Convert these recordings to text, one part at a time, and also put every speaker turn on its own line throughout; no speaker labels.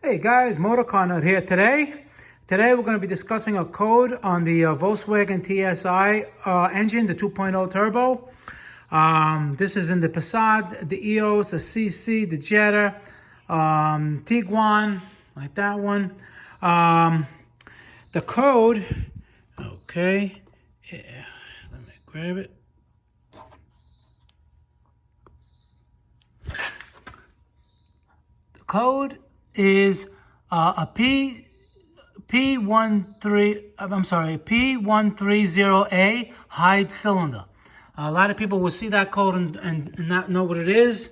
Hey guys, MotorCarNut here today. Today we're going to be discussing a code on the Volkswagen TSI engine, the 2.0 turbo. This is in the Passat, the EOS, the CC, the Jetta, Tiguan, like that one. The code, okay, yeah, let me grab it. The code is a P130A hide cylinder. A lot of people will see that code and not know what it is.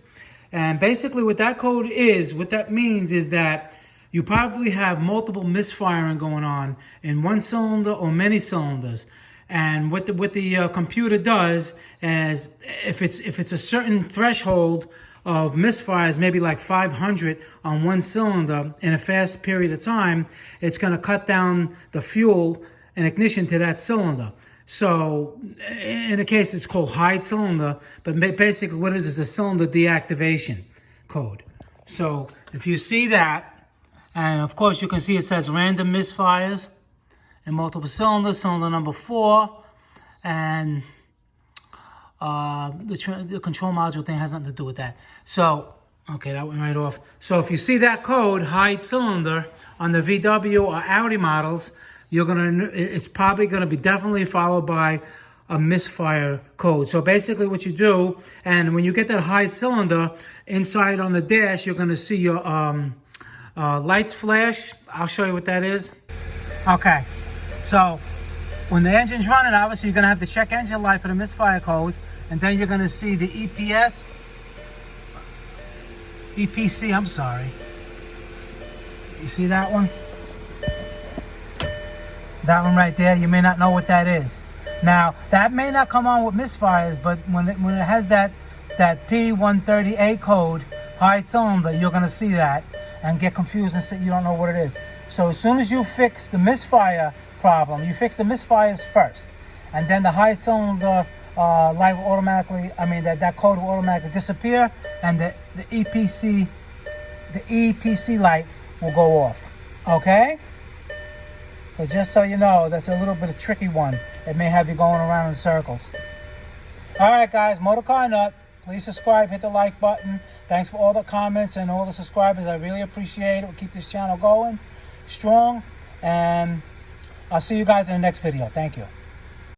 And basically what that code is, what that means is that you probably have multiple misfiring going on in one cylinder or many cylinders. And what the computer does is if it's a certain threshold of misfires, maybe like 500 on one cylinder in a fast period of time, it's going to cut down the fuel and ignition to that cylinder. So in a case, it's called hide cylinder, but basically what it is a cylinder deactivation code. So if you see that, and of course you can see it says random misfires in multiple cylinders, cylinder number 4, and the control module thing has nothing to do with that. So, okay, that went right off. So if you see that code, hide cylinder, on the VW or Audi models, it's probably gonna be definitely followed by a misfire code. So basically what you do, and when you get that hide cylinder, inside on the dash, you're gonna see your lights flash. I'll show you what that is. Okay, so when the engine's running, obviously you're gonna have to check engine light for the misfire codes. And then you're going to see the EPC, I'm sorry. You see that one? That one right there, you may not know what that is. Now, that may not come on with misfires, but when it has that P130A code, hide cylinder, you're going to see that and get confused and say you don't know what it is. So as soon as you fix the misfire problem, you fix the misfires first, and then the hide cylinder light will automatically, that code will automatically disappear, and the EPC light will go off. Okay? But just so you know, that's a little bit of a tricky one. It may have you going around in circles. Alright guys, MotorCarNut, please subscribe, hit the like button. Thanks for all the comments and all the subscribers. I really appreciate it. We'll keep this channel going strong, and I'll see you guys in the next video. Thank you.